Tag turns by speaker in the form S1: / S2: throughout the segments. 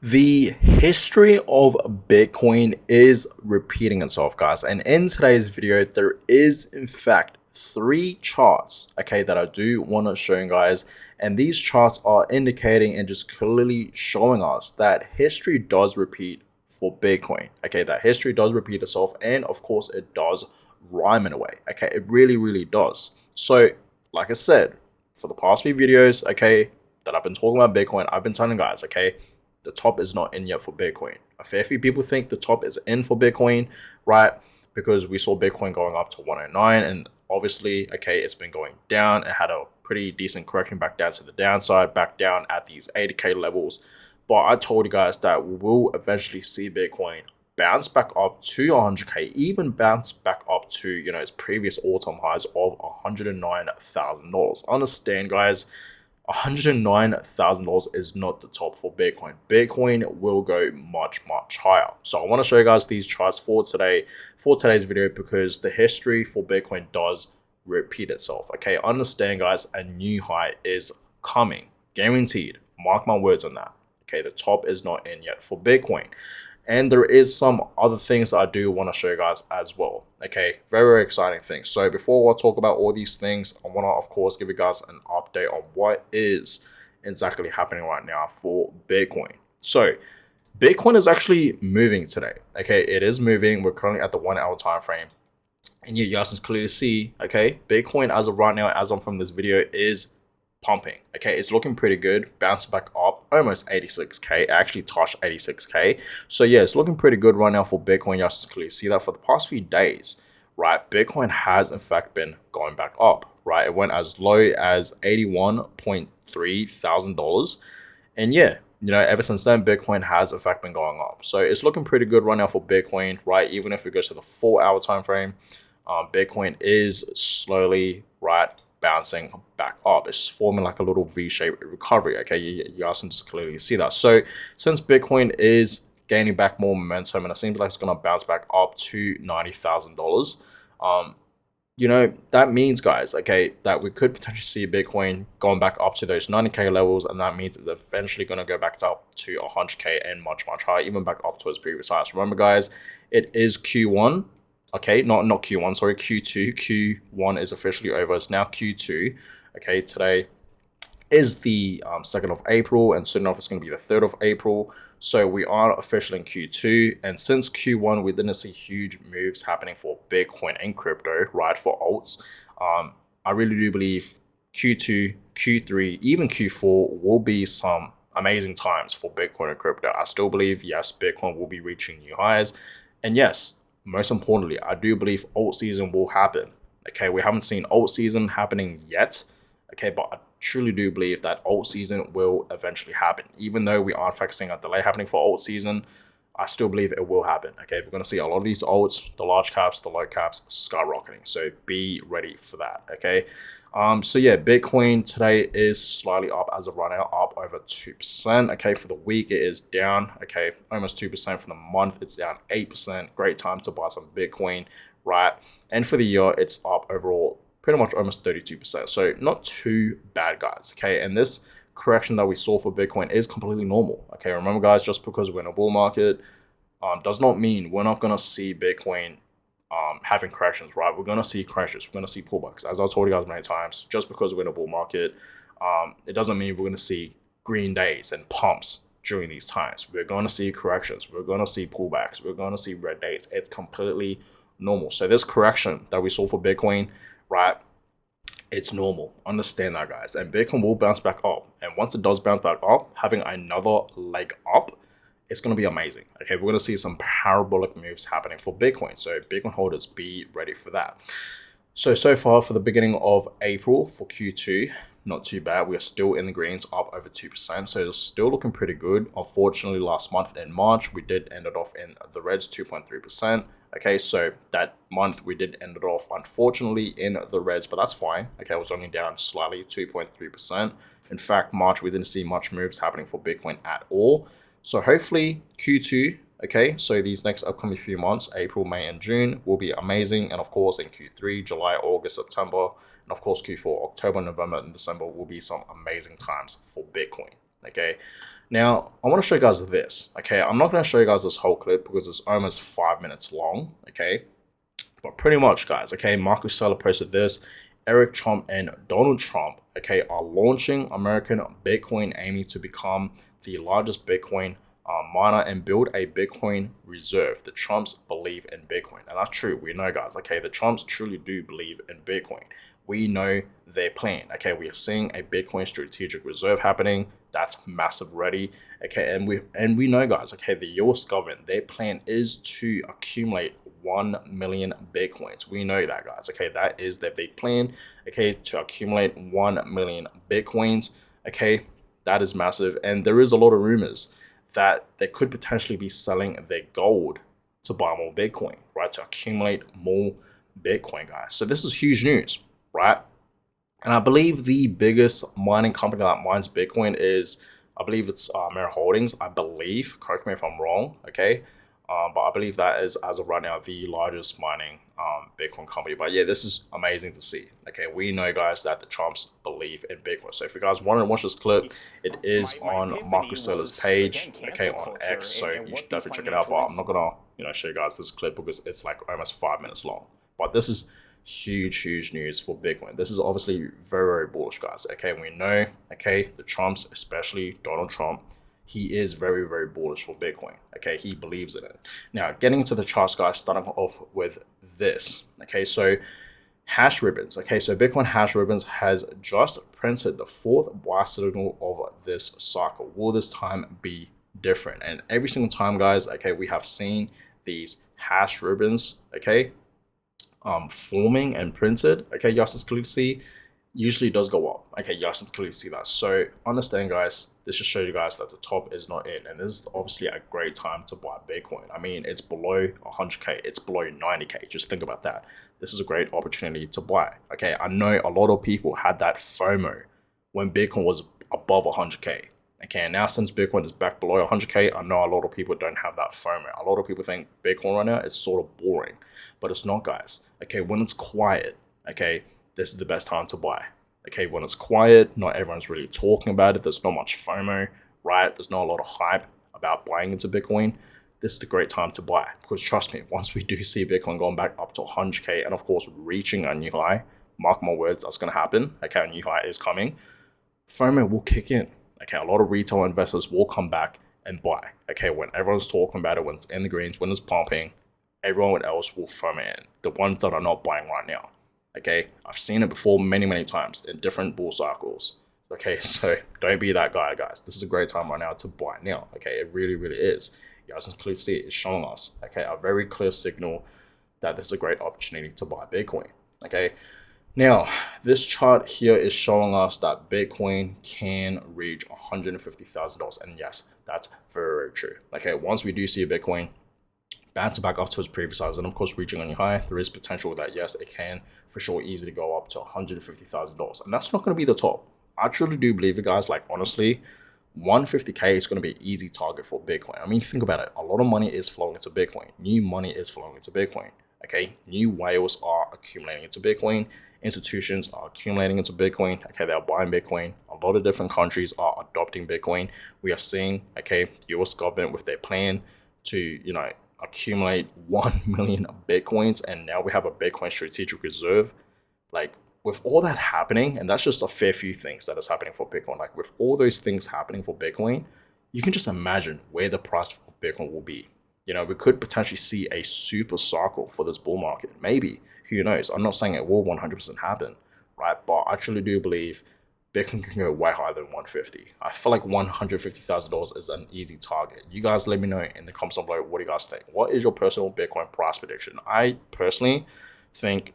S1: The history of Bitcoin is repeating itself, guys. And in today's video, there is, in fact, three charts, okay, that I do want to show you guys. And these charts are indicating and just clearly showing us that history does repeat for Bitcoin, okay, that history does repeat itself. And of course, it does rhyme in a way, okay, it really, really does. So, like I said, for the past few videos, okay, that I've been talking about Bitcoin, I've been telling guys, okay, the top is not in yet for Bitcoin. A fair few people think the top is in for Bitcoin, right? Because we saw Bitcoin going up to 109, and obviously, okay, it's been going down. It had a pretty decent correction back down to the downside, back down at these 80K levels. But I told you guys that we will eventually see Bitcoin bounce back up to 100K, even bounce back up to, its previous all-time highs of $109,000. Understand, guys, $109,000 is not the top for Bitcoin. Bitcoin will go much, much higher. So I want to show you guys these charts for today's video, because the history for Bitcoin does repeat itself. Okay, understand, guys, a new high is coming, guaranteed. Mark my words on that. Okay, the top is not in yet for Bitcoin. And there is some other things that I do want to show you guys as well. Okay, very, very exciting things. So before I talk about all these things, I want to, of course, give you guys an update on what is exactly happening right now for Bitcoin. So Bitcoin is actually moving today. Okay, it is moving. We're currently at the 1 hour time frame. And you guys can clearly see, okay, Bitcoin as of right now, as I'm from this video, is pumping. Okay, it's looking pretty good. Bounced back up almost 86K. Actually touched 86K. So yeah, it's looking pretty good right now for Bitcoin. You guys can clearly see that for the past few days, right? Bitcoin has in fact been going back up, right? It went as low as $81.3 thousand. And yeah, ever since then, Bitcoin has in fact been going up. So it's looking pretty good right now for Bitcoin, right? Even if we go to the 4 hour time frame, Bitcoin is slowly, right, bouncing back up. It's forming like a little V-shaped recovery. Okay, you guys can just clearly see that. So since Bitcoin is gaining back more momentum, and it seems like it's going to bounce back up to $90,000, that means, guys, okay, that we could potentially see Bitcoin going back up to those 90K levels, and that means it's eventually going to go back up to 100K and much, much higher, even back up to its previous highs. Remember, guys, it is Q1. Okay, not Q1, sorry, Q2. Q1 is officially over. It's now Q2. Okay, today is the 2nd of April, and soon enough it's going to be the 3rd of April. So we are officially in Q2, and since Q1 we didn't see huge moves happening for Bitcoin and crypto, right, for alts. I really do believe Q2, Q3, even Q4 will be some amazing times for Bitcoin and crypto. I still believe, yes, Bitcoin will be reaching new highs, and yes, most importantly, I do believe alt season will happen. Okay, we haven't seen alt season happening yet. Okay, but I truly do believe that alt season will eventually happen. Even though we are seeing a delay happening for alt season, I still believe it will happen. Okay, we're going to see a lot of these alts, the large caps, the low caps, skyrocketing. So be ready for that. Okay. So yeah, Bitcoin today is slightly up as of right now, up over 2%. Okay, for the week it is down. Okay, almost 2%. For the month it's down 8%. Great time to buy some Bitcoin, right? And for the year it's up overall pretty much almost 32%. So not too bad, guys. Okay, and this correction that we saw for Bitcoin is completely normal. Okay, remember, guys, just because we're in a bull market does not mean we're not going to see Bitcoin having corrections, right? We're going to see crashes. We're going to see pullbacks. As I've told you guys many times, just because we're in a bull market, it doesn't mean we're going to see green days and pumps during these times. We're going to see corrections. We're going to see pullbacks. We're going to see red days. It's completely normal. So this correction that we saw for Bitcoin, right, it's normal. Understand that, guys. And Bitcoin will bounce back up. And once it does bounce back up, having another leg up, it's going to be amazing. Okay, we're going to see some parabolic moves happening for Bitcoin. So Bitcoin holders, be ready for that. So far for the beginning of April for Q2, not too bad. We are still in the greens, up over 2%. So it's still looking pretty good. Unfortunately, last month in March, we did end it off in the reds, 2.3%. Okay, so that month we did end it off, unfortunately, in the reds, but that's fine. Okay, it was only down slightly, 2.3%. In fact, March, we didn't see much moves happening for Bitcoin at all. So hopefully Q2, okay, so these next upcoming few months, April, May, and June, will be amazing. And of course, in Q3, July, August, September, and of course Q4, October, November, and December will be some amazing times for Bitcoin. Okay, Now, I want to show you guys this, okay? I'm not going to show you guys this whole clip because it's almost 5 minutes long, okay? But pretty much, guys, okay, Marcus Seller posted this. Eric Trump and Donald Trump, okay, are launching American Bitcoin, aiming to become the largest Bitcoin miner and build a Bitcoin reserve. The Trumps believe in Bitcoin. And that's true. We know, guys, okay, the Trumps truly do believe in Bitcoin. We know their plan. Okay, we are seeing a Bitcoin strategic reserve happening. That's massive ready. Okay, and we know, guys, okay, the US government, their plan is to accumulate 1 million Bitcoins. We know that, guys. Okay, that is their big plan. Okay, to accumulate 1 million Bitcoins. Okay, that is massive. And there is a lot of rumors that they could potentially be selling their gold to buy more Bitcoin, right? To accumulate more Bitcoin, guys. So this is huge news, right? And I believe the biggest mining company that mines Bitcoin is, I believe it's Mara Holdings. I believe, correct me if I'm wrong, okay? But I believe that is, as of right now, the largest mining Bitcoin company. But yeah, this is amazing to see. Okay, we know, guys, that the Trumps believe in Bitcoin. So if you guys want to watch this clip, it is on Marcus Seller's page, okay, on X. So you should definitely check it out. But I'm not gonna, show you guys this clip because it's like almost 5 minutes long. But this is huge news for Bitcoin. This is obviously very bullish, guys. Okay, we know, okay, the Trumps, especially Donald Trump, he is very bullish for Bitcoin. Okay, he believes in it. Now, getting into the charts, guys, starting off with this. Okay, so hash ribbons. Okay, so Bitcoin hash ribbons has just printed the fourth buy signal of this cycle. Will this time be different? And every single time, guys, okay, we have seen these hash ribbons, okay, forming and printed. Okay, you guys can clearly see, usually does go up. Okay, you guys can clearly see that. So understand, guys, this just shows you guys that the top is not in, and this is obviously a great time to buy Bitcoin. I mean, it's below 100k, it's below 90k. Just think about that. This is a great opportunity to buy. Okay, I know a lot of people had that FOMO when Bitcoin was above 100k. Okay, and now since Bitcoin is back below 100k, I know a lot of people don't have that FOMO. A lot of people think Bitcoin right now is sort of boring, but it's not, guys. Okay, when it's quiet, okay, this is the best time to buy. Okay, when it's quiet, not everyone's really talking about it. There's not much FOMO, right? There's not a lot of hype about buying into Bitcoin. This is the great time to buy, because trust me, once we do see Bitcoin going back up to 100k and of course reaching a new high, mark my words, that's going to happen. Okay, a new high is coming. FOMO will kick in. Okay, a lot of retail investors will come back and buy. Okay, when everyone's talking about it, when it's in the greens, when it's pumping, everyone else will FOMO in. The ones that are not buying right now. Okay, I've seen it before many times in different bull cycles. Okay, so don't be that guy, guys. This is a great time right now to buy now. Okay, it really is. You guys can clearly see it's showing us, okay, a very clear signal that this is a great opportunity to buy Bitcoin. Okay, now this chart here is showing us that Bitcoin can reach $150,000, and yes, that's very true. Okay, once we do see a Bitcoin bounce back up to its previous highs and of course reaching a new high, there is potential that yes, it can for sure easily go up to $150,000, and that's not going to be the top. I truly do believe it, guys. Like, honestly, 150k is going to be an easy target for Bitcoin. I mean, think about it. A lot of money is flowing into Bitcoin. New money is flowing into Bitcoin. Okay, new whales are accumulating into Bitcoin. Institutions are accumulating into Bitcoin. Okay, they're buying Bitcoin. A lot of different countries are adopting Bitcoin. We are seeing, okay, the US government with their plan to, accumulate 1 million Bitcoins, and now we have a Bitcoin strategic reserve. Like, with all that happening, and that's just a fair few things that is happening for Bitcoin. Like, with all those things happening for Bitcoin, you can just imagine where the price of Bitcoin will be. We could potentially see a super cycle for this bull market. Maybe, who knows? I'm not saying it will 100% happen, right? But I truly do believe Bitcoin can go way higher than 150. I feel like $150,000 is an easy target. You guys let me know in the comments below, what do you guys think? What is your personal Bitcoin price prediction? I personally think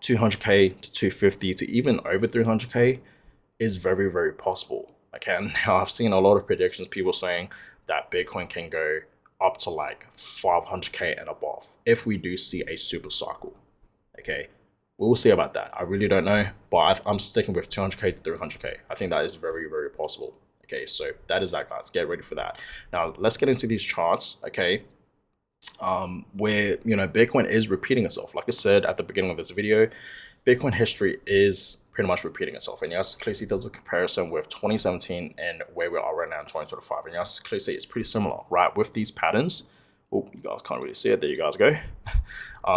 S1: 200k to 250 to even over 300k is very possible. Okay, and now I've seen a lot of predictions, people saying that Bitcoin can go up to like 500k and above if we do see a super cycle. Okay, we'll see about that. I really don't know, but I'm sticking with 200k to 300k. I think that is very possible. Okay, so that is that, guys. Get ready for that. Now let's get into these charts. Okay, where Bitcoin is repeating itself. Like I said at the beginning of this video, Bitcoin history is pretty much repeating itself. And you guys clearly see there's a comparison with 2017 and where we are right now in 2025. And you guys clearly see it's pretty similar, right? With these patterns, oh, you guys can't really see it. There you guys go.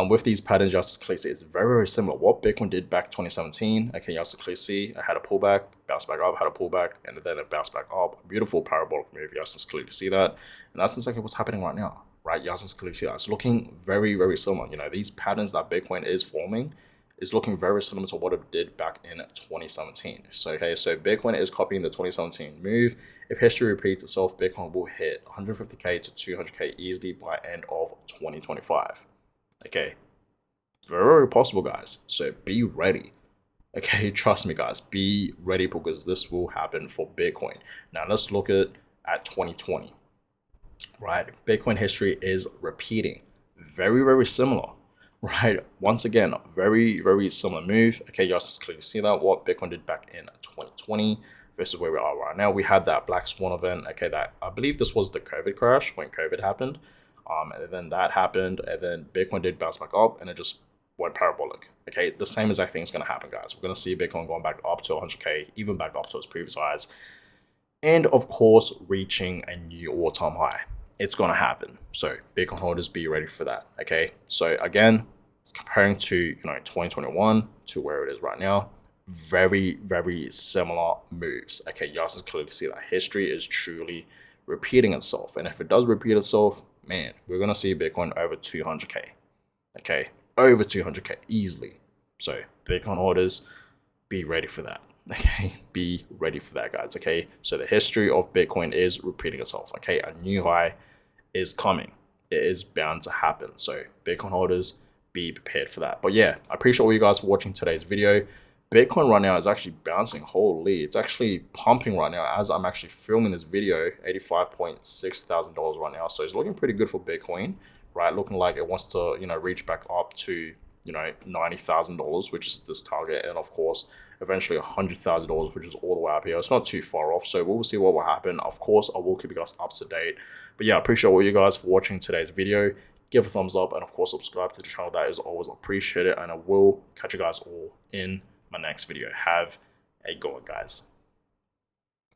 S1: With these patterns, you guys clearly see it's very, very similar. What Bitcoin did back 2017, okay, you guys clearly see it had a pullback, bounced back up, had a pullback, and then it bounced back up. Beautiful parabolic move. You guys can clearly see that. And that's exactly what's happening right now, right? You guys can clearly see that. It's looking very, very similar. You know, these patterns that Bitcoin is forming is looking very similar to what it did back in 2017. So, okay, so Bitcoin is copying the 2017 move. If history repeats itself, Bitcoin will hit 150K to 200K easily by end of 2025. Okay, very, very possible, guys. So be ready. Okay, trust me, guys, be ready because this will happen for Bitcoin. Now, let's look at 2020, right? Bitcoin history is repeating. Very, very similar. Right, once again, very, very similar move. Okay, you guys clearly see that what Bitcoin did back in 2020 versus where we are right now. We had that black swan event. Okay, that I believe this was the COVID crash when COVID happened. And then that happened, and then Bitcoin did bounce back up, and it just went parabolic. Okay, the same exact thing is going to happen, guys. We're going to see Bitcoin going back up to 100K, even back up to its previous highs, and of course, reaching a new all-time high. It's going to happen. So Bitcoin holders, be ready for that. Okay, so again, it's comparing to 2021 to where it is right now. Very, very similar moves. Okay, you guys can clearly see that history is truly repeating itself. And if it does repeat itself, man, we're gonna see Bitcoin over 200K. Okay, over 200K easily. So Bitcoin holders, be ready for that. Okay, be ready for that, guys. Okay, so the history of Bitcoin is repeating itself. Okay, a new high is coming. It is bound to happen. So Bitcoin holders, be prepared for that. But yeah, I appreciate all you guys for watching today's video. Bitcoin right now is actually bouncing. Holy, it's actually pumping right now as I'm actually filming this video. $85.6 thousand right now, so it's looking pretty good for Bitcoin, right? Looking like it wants to reach back up to $90,000, which is this target, and of course eventually $100,000, which is all the way up here. It's not too far off, so we'll see what will happen. Of course, I will keep you guys up to date. But yeah, I appreciate all you guys for watching today's video. Give a thumbs up, and of course subscribe to the channel. That is always appreciated, and I will catch you guys all in my next video. Have a good one, guys.